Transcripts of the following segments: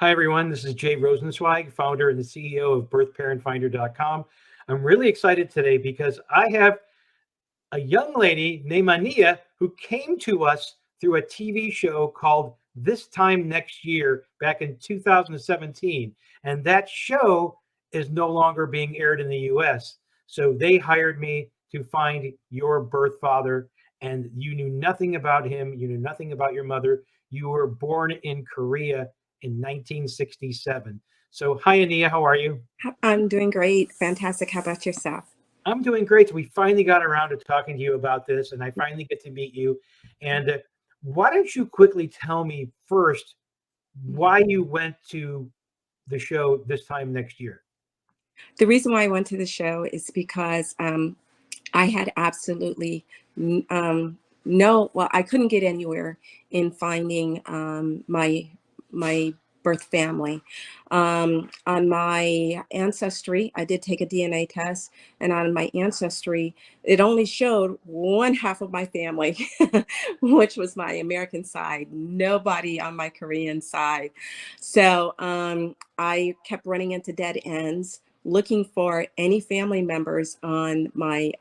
Hi, everyone. This is Jay Rosenzweig, founder and the CEO of birthparentfinder.com. I'm really excited today because I have a young lady named Aneyah who came to us through a TV show called This Time Next Year back in 2017. And that show is no longer being aired in the US. So they hired me to find your birth father, and you knew nothing about him. You knew nothing about your mother. You were born in Korea in 1967. So, hi, Aneyah, how are you? I'm doing great. Fantastic. How about yourself? I'm doing great. So we finally got around to talking to you about this, and I finally get to meet you. And why don't you quickly tell me first why you went to the show This Time Next Year? The reason why I went to the show is because I had absolutely no, well, I couldn't get anywhere in finding my birth family. On my ancestry, I did take a DNA test, and on my ancestry, it only showed one half of my family, which was my American side. Nobody on my Korean side. So I kept running into dead ends looking for any family members on my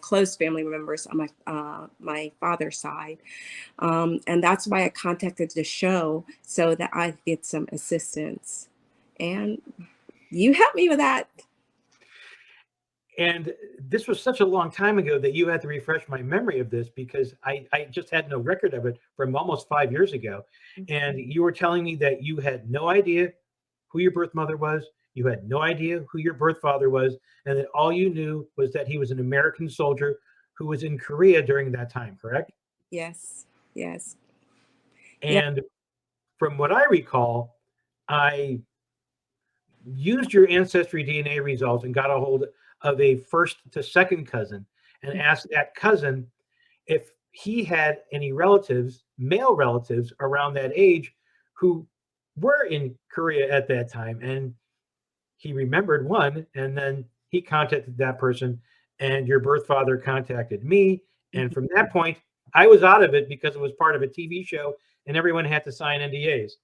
close family members on my father's side, and that's why I contacted the show so that I get some assistance. And you helped me with that. And this was such a long time ago that you had to refresh my memory of this because I just had no record of it from almost 5 years ago. And you were telling me that you had no idea who your birth mother was. You had no idea who your birth father was. And that all you knew was that he was an American soldier who was in Korea during that time, correct? Yes, yes, yeah. And from what I recall, I used your ancestry DNA results and got a hold of a first to second cousin and asked that cousin if he had any relatives, male relatives around that age who were in Korea at that time. And he remembered one, and then he contacted that person, and your birth father contacted me. And from that point, I was out of it because it was part of a TV show and everyone had to sign NDAs.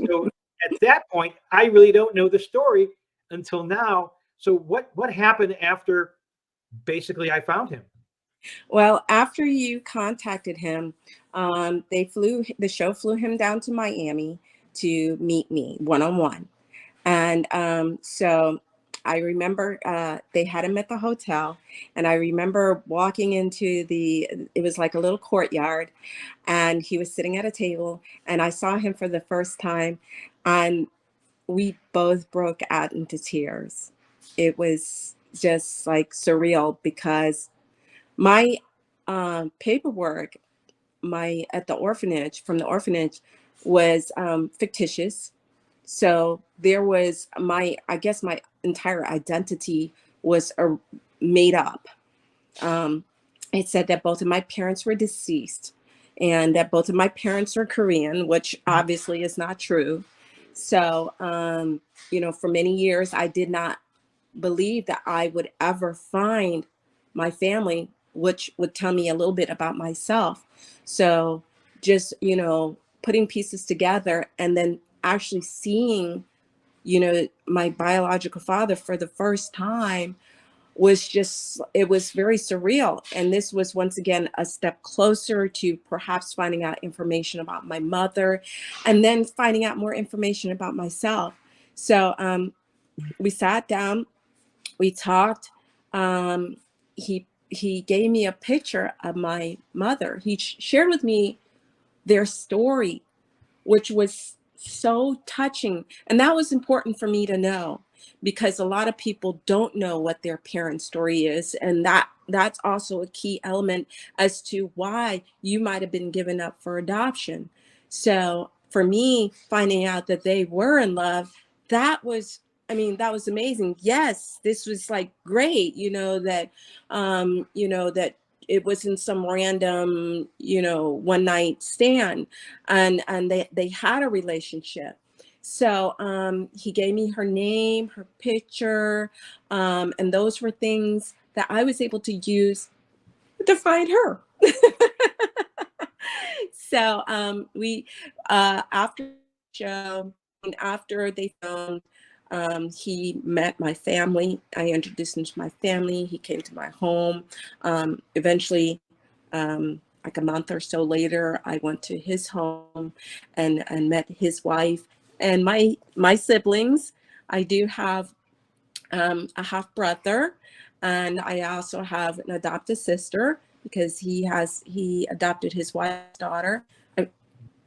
So at that point, I really don't know the story until now. So what happened after basically I found him? Well, after you contacted him, the show flew him down to Miami to meet me one on one. And so I remember they had him at the hotel, and I remember walking into it was like a little courtyard, and he was sitting at a table, and I saw him for the first time, and we both broke out into tears. It was just like surreal because my paperwork, my at the orphanage from the orphanage was fictitious. So there was I guess my entire identity was made up. Um, it said that both of my parents were deceased and that both of my parents are Korean, which obviously is not true. So, for many years, I did not believe that I would ever find my family, which would tell me a little bit about myself. So just, putting pieces together and then actually seeing, my biological father for the first time it was very surreal. And this was once again a step closer to perhaps finding out information about my mother and then finding out more information about myself. So we sat down, we talked. Um, he gave me a picture of my mother. He shared with me their story, which was so touching, and that was important for me to know because a lot of people don't know what their parents' story is, and that's also a key element as to why you might have been given up for adoption. So for me, finding out that they were in love, that was, that was amazing. Yes, this was like great, that it wasn't some random, one night stand, and they had a relationship. So he gave me her name, her picture, and those were things that I was able to use to find her. So we after the show, and after they filmed, he met my family. I introduced him to my family. He came to my home. Eventually, like a month or so later, I went to his home and met his wife and my siblings. I do have a half brother, and I also have an adopted sister because he adopted his wife's daughter.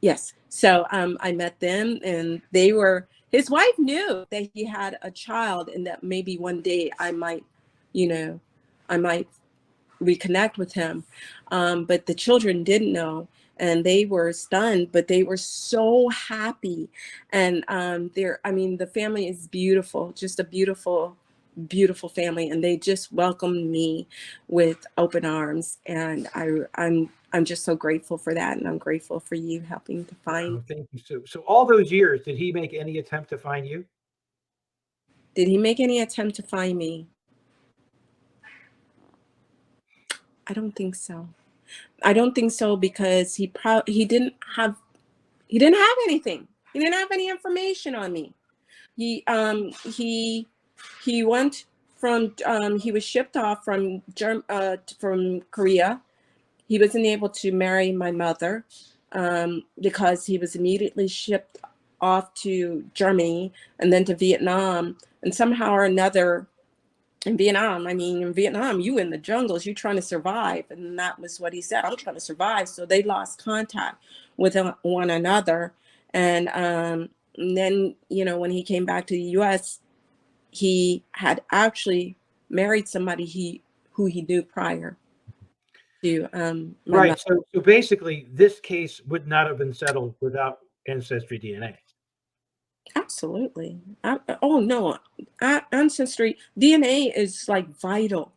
Yes. So I met them, and his wife knew that he had a child, and that maybe one day I might, I might reconnect with him. But the children didn't know, and they were stunned, but they were so happy. And the family is beautiful, just a beautiful, beautiful family, and they just welcomed me with open arms. And I'm just so grateful for that, and I'm grateful for you helping to find. Oh, thank you. So all those years, did he make any attempt to find you? Did he make any attempt to find me? I don't think so. I don't think so because he didn't have anything. He didn't have any information on me. He he went he was shipped off from Korea. He wasn't able to marry my mother because he was immediately shipped off to Germany and then to Vietnam. And somehow or another, in Vietnam, you in the jungles, you trying to survive. And that was what he said. I'm trying to survive. So they lost contact with one another. And then, when he came back to the US, he had actually married somebody who he knew prior to my Right. mother. So basically, this case would not have been settled without ancestry DNA. Absolutely. Oh no, ancestry DNA is like vital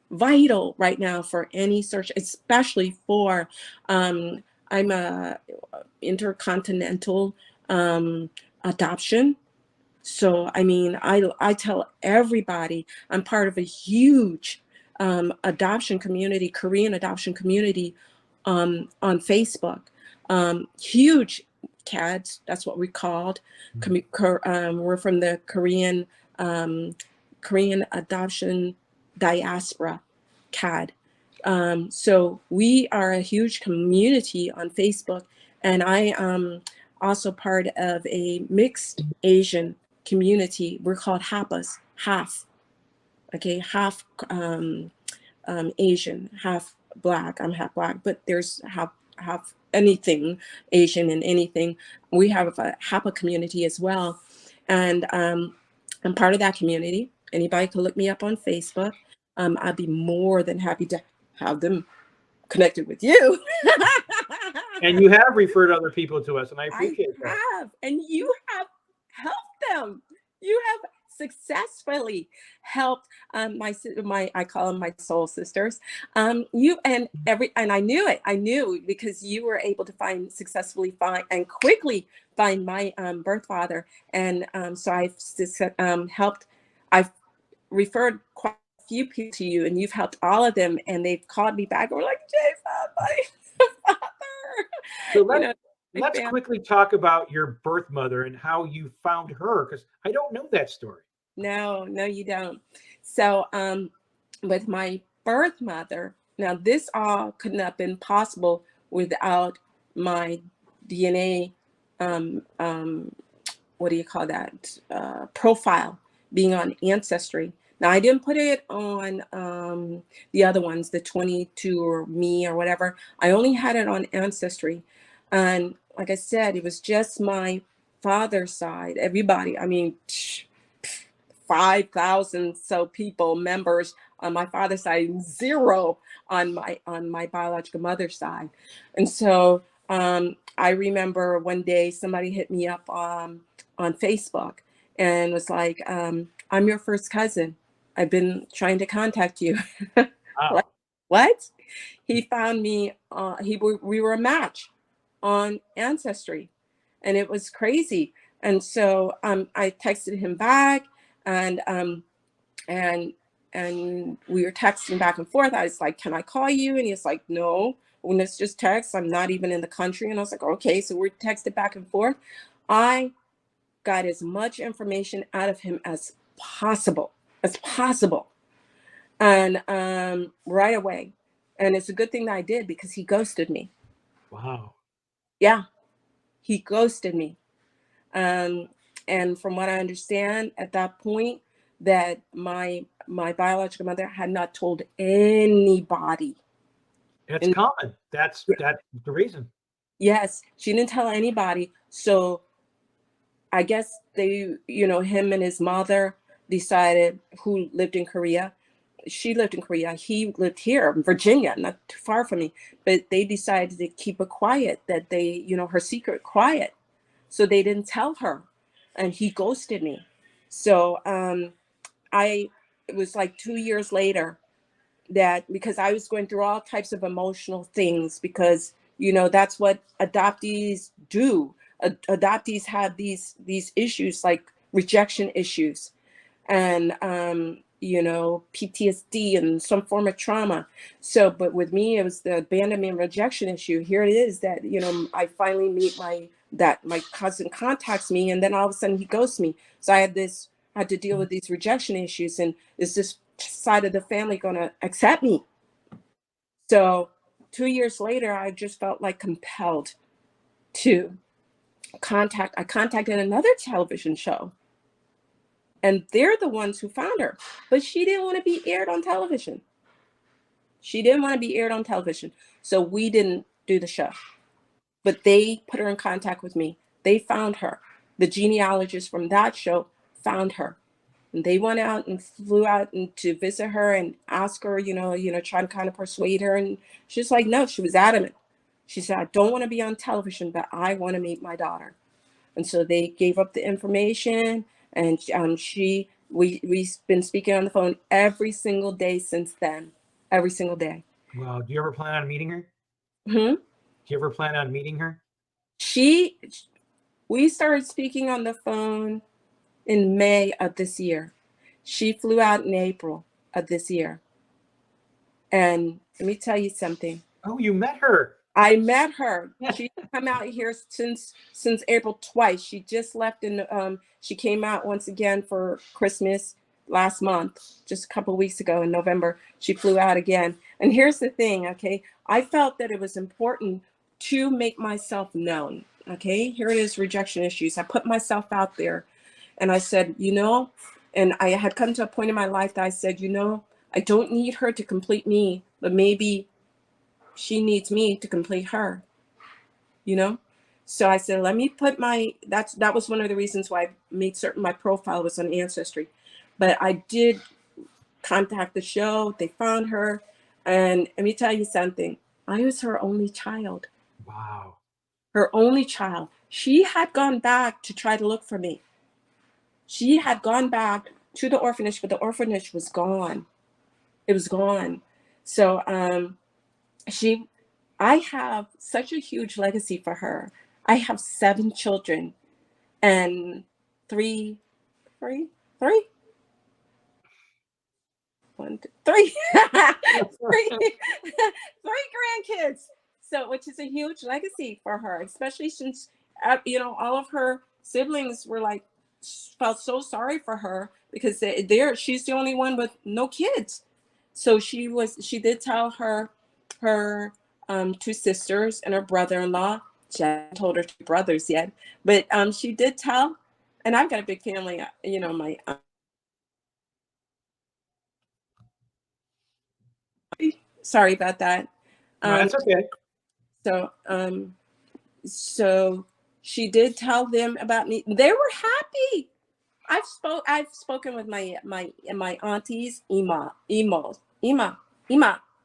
right now for any search, especially for I'm a intercontinental adoption. So I tell everybody I'm part of a huge adoption community, Korean adoption community on Facebook. Huge CADs, that's what we called. We're from the um, Korean adoption diaspora, CAD. So we are a huge community on Facebook, and I also part of a mixed Asian community. We're called HAPAs, half, okay, half Asian, half Black. I'm half Black, but there's half anything Asian and anything. We have a HAPA community as well, and I'm part of that community. Anybody can look me up on Facebook. I'd be more than happy to have them connected with you. And you have referred other people to us, and I I appreciate that. have, and you have helped them. You have successfully helped my I call them my soul sisters. You and I knew it. I knew because you were able to successfully find and quickly find my birth father, and so I've helped. I've referred quite a few people to you, and you've helped all of them, and they've called me back and were like, Jason, my father. So You know, my let's family. quickly talk about your birth mother and how you found her, because I don't know that story. No, you don't. So, with my birth mother, now this all could not have been possible without my DNA, um, um, what do you call that, profile being on Ancestry. Now, I didn't put it on the other ones, the 22 or me or whatever. I only had it on Ancestry. And like I said, it was just my father's side. Everybody, 5,000 so people, members on my father's side, zero on my biological mother's side. And so I remember one day somebody hit me up on Facebook and was like, I'm your first cousin. I've been trying to contact you. Like, Wow. what? He found me, we were a match on Ancestry, and it was crazy. And so I texted him back, and and and we were texting back and forth. I was like, "Can I call you?" And he's like, "No." when it's just text, I'm not even in the country. And I was like, okay, so we're texted back and forth. I got as much information out of him as possible, as possible. And right away. And it's a good thing that I did, because he ghosted me. Wow. Yeah, he ghosted me. Um, and from what I understand at that point, that my biological mother had not told anybody. It's And common. That's the reason. yes, she didn't tell anybody. So I guess they, him and his mother decided, who lived in Korea. She lived in Korea. He lived here in Virginia, not too far from me. But they decided to keep it quiet, that they, her secret quiet. So they didn't tell her. And he ghosted me. So it was like 2 years later, that, because I was going through all types of emotional things, because that's what adoptees do. Adoptees have these issues, like rejection issues, and PTSD and some form of trauma. So, but with me, it was the abandonment rejection issue. Here it is, that I finally meet my cousin contacts me, and then all of a sudden he ghosts me. So I had to deal with these rejection issues, and is this side of the family going to accept me? So 2 years later, I just felt like compelled to I contacted another television show, and they're the ones who found her, but she didn't want to be aired on television. She didn't want to be aired on television. So we didn't do the show, but they put her in contact with me. They found her. The genealogist from that show found her. And they went out and flew out and to visit her and ask her, try to kind of persuade her. And she's like, no, she was adamant. She said, I don't want to be on television, but I want to meet my daughter. And so they gave up the information, and we've been speaking on the phone every single day since then, every single day. Wow. Do you ever plan on meeting her? Hmm? Do you ever plan on meeting her? We started speaking on the phone in May of this year. She flew out in April of this year. And let me tell you something. Oh, you met her. I met her. She's come out here since April twice. She just left she came out once again for Christmas last month, just a couple of weeks ago in November. She flew out again. And here's the thing, okay? I felt that it was important to make myself known. Okay, here it is, rejection issues. I put myself out there, and I said, and I had come to a point in my life that I said, I don't need her to complete me, but maybe she needs me to complete her, So I said, let me put that was one of the reasons why I made certain my profile was on Ancestry. But I did contact the show. They found her. And let me tell you something. I was her only child. Wow. Her only child. She had gone back to try to look for me. She had gone back to the orphanage, but the orphanage was gone. It was gone. So I have such a huge legacy for her. I have 7 children and three, three, three, one, two, three, three grandkids. So, which is a huge legacy for her, especially since, all of her siblings were like, felt so sorry for her, because she's the only one with no kids. So she did tell her 2 sisters and her brother-in-law. She hasn't told her 2 brothers yet, but she did tell. And I've got a big family. My sorry about that. No, that's okay. So she did tell them about me. They were happy. I've spoken with my aunties, ima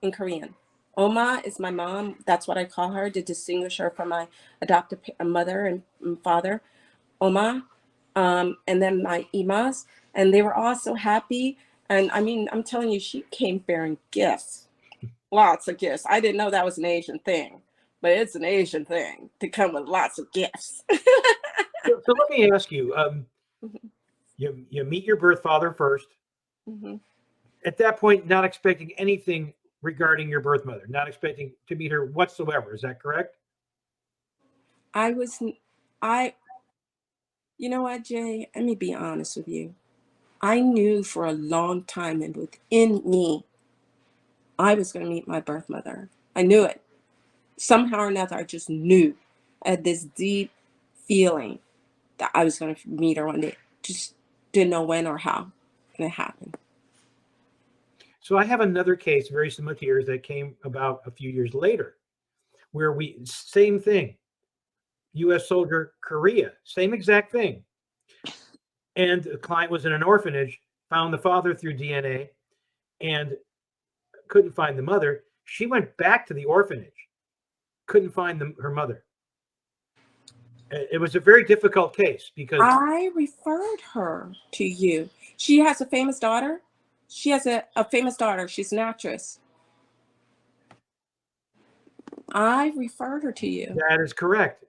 in Korean. Oma is my mom. That's what I call her to distinguish her from my adopted mother and father. Oma, and then my imas, and they were all so happy. And I mean, I'm telling you, she came bearing gifts, lots of gifts. I didn't know that was an Asian thing, but it's an Asian thing to come with lots of gifts. So let me ask you, you meet your birth father first. Mhm. At that point, not expecting anything regarding your birth mother, not expecting to meet her whatsoever. Is that correct? I was, I, you know what, Jay? Let me be honest with you. I knew for a long time and within me, I was going to meet my birth mother. I knew it. Somehow or another, I just knew. I had this deep feeling that I was going to meet her one day. Just didn't know when or how. And it happened. So I have another case very similar to yours that came about a few years later, where same thing, U.S. soldier, Korea, same exact thing. And the client was in an orphanage, found the father through DNA, and couldn't find the mother. She went back to the orphanage, couldn't find her mother. It was a very difficult case because I referred her to you. She has a famous daughter. She has a famous daughter. She's an actress. I referred her to you. that is correct.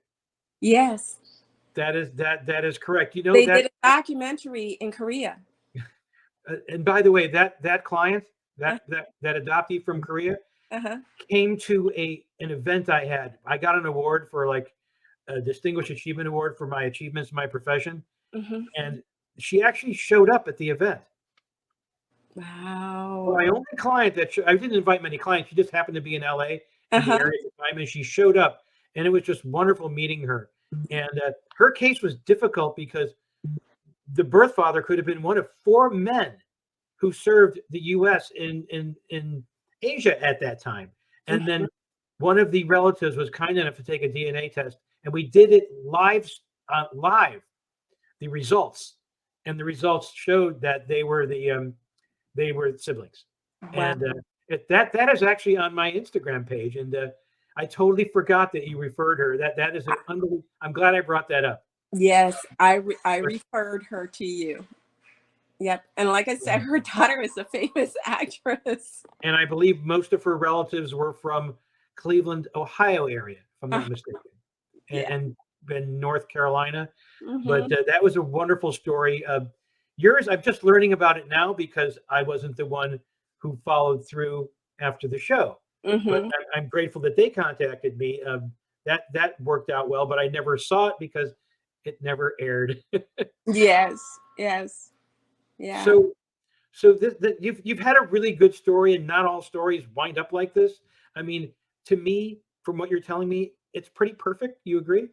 Yes. That is correct. You know They that. did a documentary in Korea. And by the way, that client, Uh, that adoptee from Korea, uh-huh. came to an event I had. I got an award for like a distinguished achievement award for my achievements in my profession, Mm-hmm. and she actually showed up at the event. Wow. My only client I didn't invite many clients. She just happened to be in LA in the Uh-huh. area at the time, and she showed up, and it was just wonderful meeting her. And her case was difficult because the birth father could have been one of four men who served the U.S. in Asia at that time, and then one of the relatives was kind enough to take a DNA test, and we did it live, the results, and the results showed that they were siblings. Wow. And that is actually on my Instagram page, and I totally forgot that you referred her. That is an unbelievable. I'm glad I brought that up. Yes, I referred her to you. Yep. And like I said, her daughter is a famous actress. And I believe most of her relatives were from Cleveland, Ohio area, if I'm not mistaken, Yeah. and North Carolina. But Mm-hmm. that was a wonderful story. Yours, I'm just learning about it now because I wasn't the one who followed through after the show. But Mm-hmm. I'm grateful that they contacted me. That worked out well, but I never saw it because it never aired. Yes. Yes. Yeah. So you've had a really good story, and not all stories wind up like this. I mean, to me, from what you're telling me, it's pretty perfect. You agree?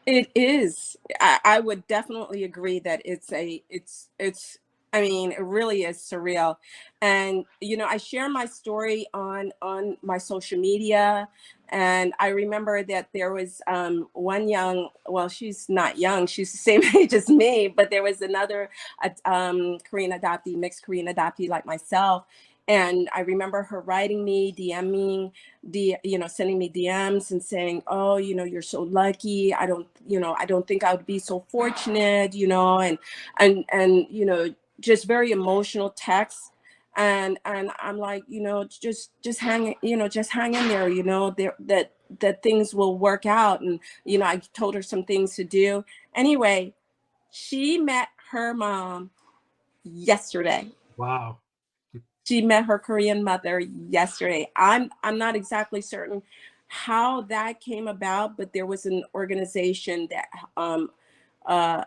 It is. I would definitely agree that it's I mean, it really is surreal. And I share my story on my social media. And I remember that there was one young, well, she's not young, she's the same age as me, but there was another Korean adoptee, mixed Korean adoptee like myself. And I remember her writing me, DMing, sending me DMs and saying, "Oh, you're so lucky. I don't think I would be so fortunate, and just very emotional texts." And I'm like, just hang in there, that things will work out. And I told her some things to do. Anyway, she met her mom yesterday. Wow. She met her Korean mother yesterday. I'm not exactly certain how that came about, but there was an organization that uh,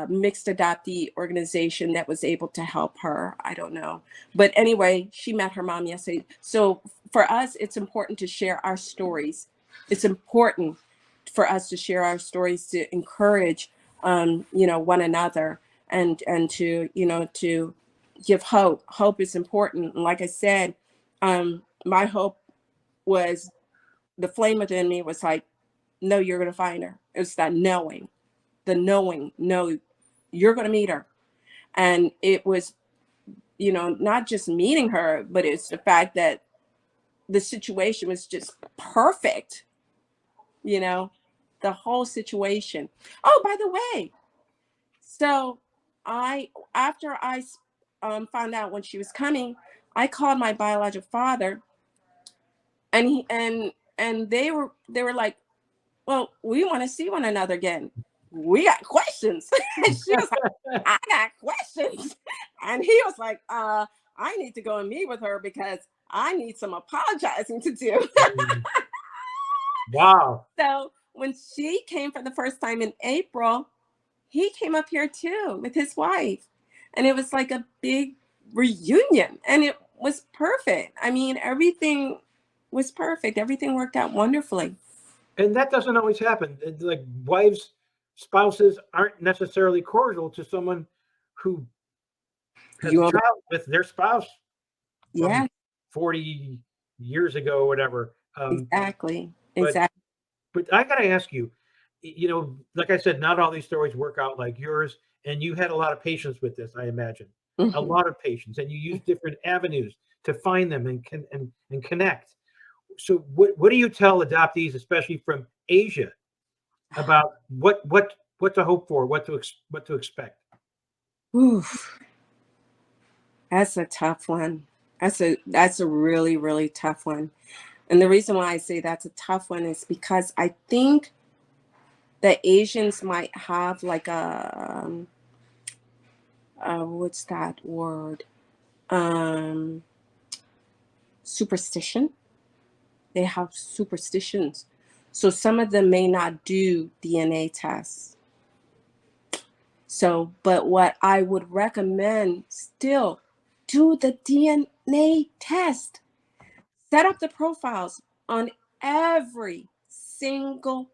mixed adoptee organization that was able to help her. I don't know, but anyway, she met her mom yesterday. So for us, it's important to share our stories. It's important for us to share our stories to encourage, one another, and to give hope. Hope is important. And like I said, my hope was the flame within me was like, no, you're going to find her. It was that knowing, no, you're going to meet her. And it was, not just meeting her, but it's the fact that the situation was just perfect, the whole situation. Oh, by the way, so after I found out when she was coming, I called my biological father, and they were like, "Well, we want to see one another again. We got questions." And she was like, "I got questions," and he was like, "I need to go and meet with her because I need some apologizing to do. Mm. Wow. So when she came for the first time in April, he came up here too with his wife. And it was like a big reunion. And it was perfect. I mean, everything was perfect. Everything worked out wonderfully. And that doesn't always happen. Like wives, spouses aren't necessarily cordial to someone who has a You child with their spouse from Yeah, 40 years ago or whatever. exactly. But Exactly. but I gotta ask you, like I said, not all these stories work out like yours, and you had a lot of patience with this, I imagine. A Mhm. lot of patience, and you use different avenues to find them and connect. So what do you tell adoptees, especially from Asia, about what to hope for, what to expect? Oof, that's a tough one. That's a really, really tough one. And the reason why I say that's a tough one is because I think the Asians might have like what's that word? Um, Superstition. They have superstitions. So some of them may not do DNA tests. So, but what I would recommend still, do the DNA test. Set up the profiles on every single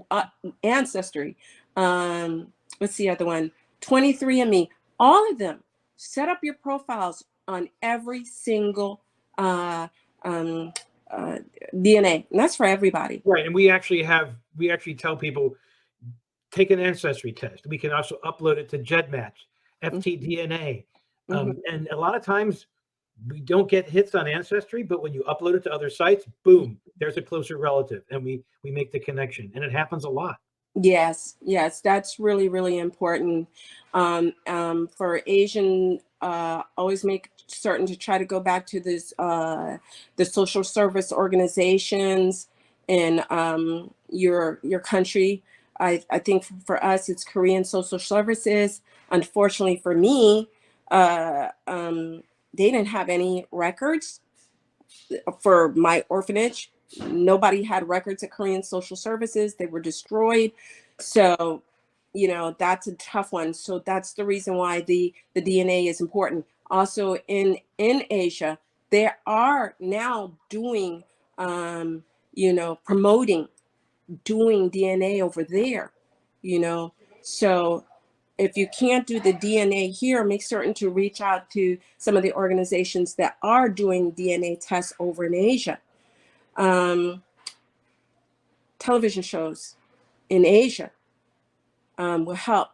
uh, ancestry. What's the other one? 23andMe. All of them. Set up your profiles on every single uh, um, uh, DNA, and that's for everybody. Right, and we actually tell people take an ancestry test. We can also upload it to GEDmatch, FTDNA, Mhm. and a lot of times we don't get hits on ancestry, but when you upload it to other sites, boom, there's a closer relative, and we make the connection, and it happens a lot. Yes, yes, that's really, really important. For Asian, always make certain to try to go back to the social service organizations in your country. I think for us, it's Korean Social Services. Unfortunately for me, they didn't have any records for my orphanage. Nobody had records at Korean Social Services. They were destroyed. So, that's a tough one. So that's the reason why the DNA is important. Also in Asia, they are now doing promoting doing DNA over there, you know. So if you can't do the DNA here, make certain to reach out to some of the organizations that are doing DNA tests over in Asia. Um, Television shows in Asia will help,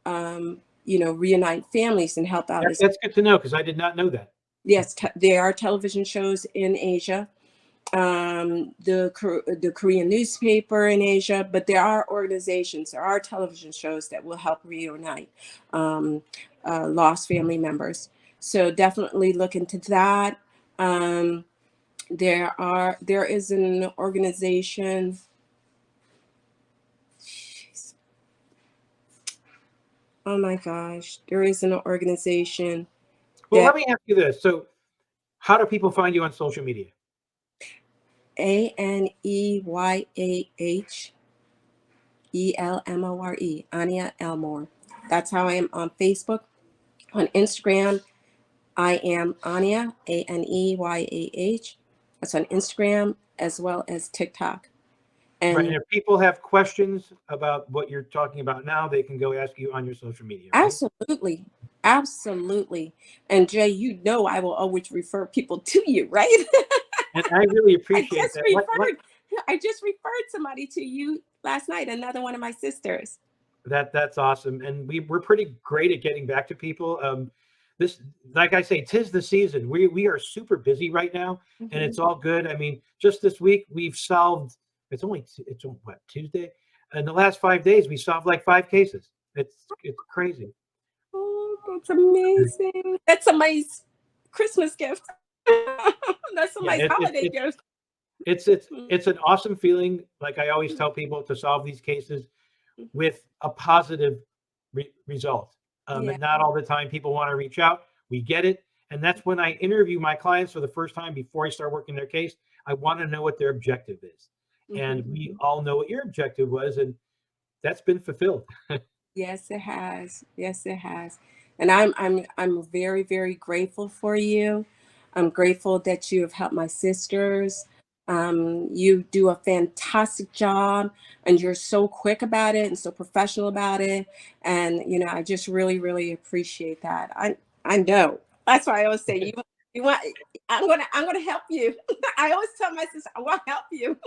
reunite families and help out. That's good to know because I did not know that. Yes, there are television shows in Asia, the Korean newspaper in Asia, but there are organizations, there are television shows that will help reunite um, lost family members. So definitely look into that. Um, there is an organization. Oh my gosh, there is an organization Well, that let me ask you this. So, how do people find you on social media? Aneyah, Aneyah Elmore. That's how I am on Facebook. On Instagram, I am Aneyah, Aneyah. That's on Instagram as well as TikTok. Right, And and if people have questions about what you're talking about now, they can go ask you on your social media, right? absolutely, absolutely. And Jay, I will always refer people to you, right? And I really I appreciate just that. referred, I just referred somebody to you last night, another one of my sisters. That's awesome, and we're pretty great at getting back to people. This, like I say, 'tis the season. We are super busy right now, and Mhm. it's all good. I mean, just this week we've solved. It's what, Tuesday. In the last 5 days, we solved like 5 cases. It's crazy. Oh, that's amazing. That's a nice Christmas gift. That's a Yeah, nice it, it, holiday it's gift. it's it's Mm, it's an awesome feeling. Like I always tell people to solve these cases with a positive result. yeah. And not all the time people want to reach out. We get it. And that's when I interview my clients for the first time before I start working their case. I want to know what their objective is. And we all know what your objective was, and that's been fulfilled. Yes, it has. Yes, it has. And I'm very, very grateful for you. I'm grateful that you have helped my sisters. You do a fantastic job, and you're so quick about it and so professional about it. And I just really, really appreciate that. I know. That's why I always say you want. I'm gonna help you. I always tell my sister I want to help you.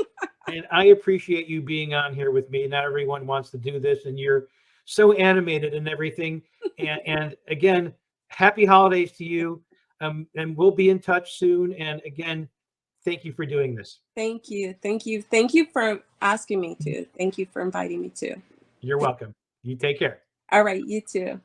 And I appreciate you being on here with me. Not everyone wants to do this, and you're so animated and everything. And again, happy holidays to you. And we'll be in touch soon. And again, thank you for doing this. Thank you. Thank you. Thank you for asking me to. Thank you for inviting me to. You're welcome. You take care. All right, you too.